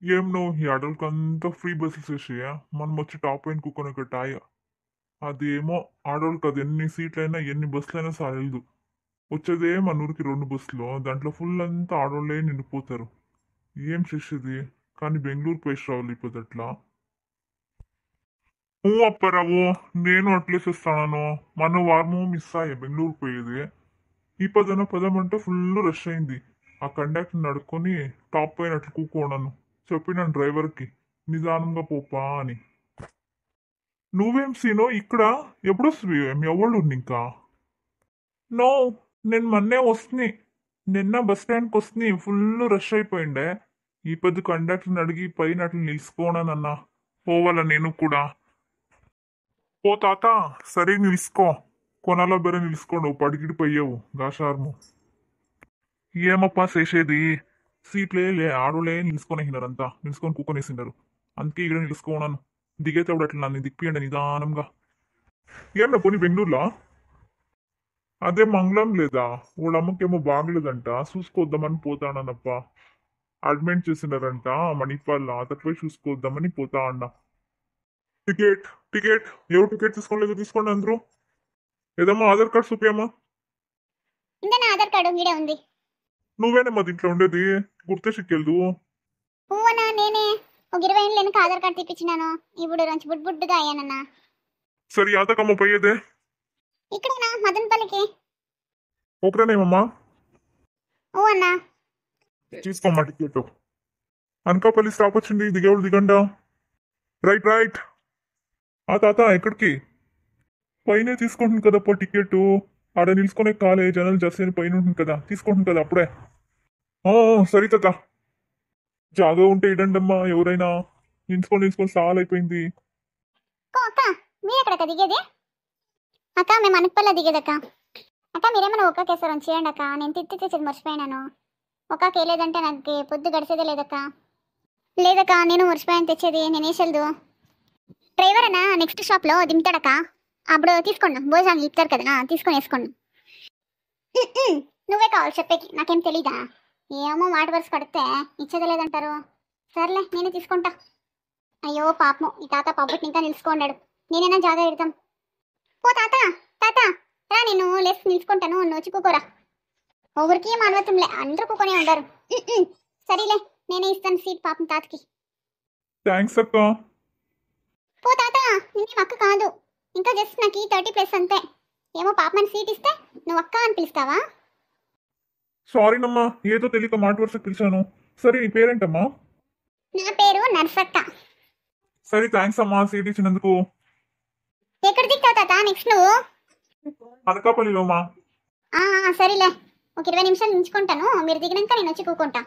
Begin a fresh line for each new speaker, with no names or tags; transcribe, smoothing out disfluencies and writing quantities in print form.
ఏం నువ్వు ఈ ఆడోళ్ళకంతా ఫ్రీ బస్సెస్ వేసాయా మనం వచ్చి టాప్ పైన కూకొని ఇక్కడ టాయ అదేమో ఆడోళ్ళకి అది ఎన్ని సీట్లైనా ఎన్ని బస్సులైనా సాలదు. వచ్చేదే మన ఊరికి 2 బస్సులు, దాంట్లో ఫుల్ అంతా ఆడోళ్ళే నిండిపోతారు. ఏం చేసేది? కానీ బెంగళూరు పోయి రావాలి ఇప్పుడు అట్లా. అప్పారావు, నేను అట్లేసేస్తాను. మన వారము మిస్ అయ్యా బెంగళూరు పోయేది. ఈ పదన పదమంటే ఫుల్ రష్ అయింది. ఆ కండక్టర్ నడుకొని టాప్ పైన అట్లా కూకోన్నాను. చెప్పినాను డ్రైవర్కి నిదానంగా పోపా అని. నువ్వేం సీనో ఇక్కడ ఎప్పుడు వస్తుంది మీ అవ్వళ్ళు ఇంకా? నో, నేను మొన్నే వస్తుంది. నిన్న బస్ స్టాండ్కి వస్తుంది, ఫుల్ రష్ అయిపోయిండే. ఈ పెద్ద కండక్టర్ని అడిగి పైన అట్లా నిలుచుకోనానన్నా. పోవాల నేను కూడా. ఓ తాత, సరే నిలుసుకో. కొనాలో బెర నిలుసుకోండు, పడిగిడి పోయావు గాషార్ము. ఏమప్పా చేసేది? సీట్లే ఆడోళ్ళే నిలుసుకొనేసినారంతా, నిలుసుకొని కూకొనేసినారు. అందుకే ఇక్కడ నిలుసుకోనాను. దిగేటప్పుడు అట్లా నన్ను దిక్పియండి నిదానంగా. ఏమన్నా పోనీ బెంగళూరులో అదే మంగళం లేదా? వాళ్ళ అమ్మకేమో బాగలేదంట, చూసుకోద్దామని పోతానన్నప్ప. అడ్మిట్ చేసినారంట మణిపాల్, అతను పోయి చూసుకోద్దామని పోతా అన్న. టికెట్ టికెట్ ఎవరు టికెట్ తీసుకోలేదు? తీసుకోండి అందరూ. ఏదమ్మా ఆధార్ కార్డ్ చూపియమ్మా.
ఇంత నా ఆధార్ కార్డు మీడే ఉంది.
నువ్వేనమ్మా దీంట్లో ఉండేది, గుర్తే సిక్కెళ్దు.
పువ్వనా నేనే. ఒక 20 ఏళ్ళు వెనక ఆధార్ కార్డు తెప్పించినాను. ఇప్పుడు రంచి బుడ్బుడ్డుగా అయ్యానన్నా.
సరే యాతకమ్మ పోయేదే.
ఇక్కడేనా మదనపల్లికి?
ఒకరేనేమమ్మా.
ఓ అన్నా.
తీసుకోమ్మా టికెట్. అనకాపల్లి స్టాప్ వచ్చింది, దిగేవాళ్ళు దిగండా. Right right. ఆ తాత ఎక్కడికి? పైనే తీసుకుంటుంది కదప్ప టికెట్. ఆడ నిలుచుకునే కాలే, జనాలు జర్సీ అని పైన ఉంటుంది కదా, తీసుకుంటుంది కదా అప్పుడే. సరే తాత. జాగా ఉంటే ఇడండమ్మా ఎవరైనా. నిలుచుకొని చాలా అయిపోయింది.
అక్క మీరు ఎక్కడక్క దిగేది? అక్క మేము అనపల్లి దిగేదక్క. అక్క మీరేమైనా ఒక్క కేసరం చేయండి అక్క, నేను తిత్తి తెచ్చేది మర్చిపోయినాను. ఒక్క కేలేదంటే నాకు పొద్దు గడిచేదే లేదక్క. లేదక్క, నేను మర్చిపోయాను తెచ్చేది, నేనేసెల్దు. డ్రైవర్ అన్న నెక్స్ట్ షాప్లో దింపుతాడక్క, అప్పుడు తీసుకోండి. భోజనాలు ఇస్తారు కదా, తీసుకొని వేసుకోండి. నువ్వే కావాలి చెప్పేకి, నాకేం తెలీదా? ఏమో మాట వరుస కడితే ఇచ్చేది లేదంటారు. సర్లే నేనే తీసుకుంటా. అయ్యో పాపం, ఈ తాత పబ్బుకి ఇంకా నిలుచుకున్నాడు. నేనైనా జాగా ఎడతాం. ఓ తాత, తాత రా, నేను లేచి నిలుచుకుంటాను, నువ్వు వచ్చి కూకోరా. ఒకరికి మానవత్వంలే, అందరూ కూకొని ఉండారు. సరేలే, నేనే ఇస్తాను సీట్ పాపం తాతకి.
థ్యాంక్స్ అక్క.
పో తాత, నేనేం అక్క కాదు, ఇంకా జస్ట్ నాకు 30+ అంతే. ఏమో పాపమని సీట్ ఇస్తే నువ్వు అక్క అని పిలుస్తావా?
సారీనమ్మా, ఏదో తెలియక మాట వరుసకు పిలిచాను. సరే నీ పేరేంటమ్మా?
నా పేరు నర్సక్క.
సరే థ్యాంక్స్ అమ్మా సీట్ ఇచ్చినందుకు.
ఎక్కడ దిగుతావు తాత నెక్స్ట్ నువ్వు?
అనకాపల్లిలోమా.
సరేలే, ఒక 20 నిమిషాలు నించుకుంటాను, మీరు దిగినాక నేను వచ్చి కూకుంటా.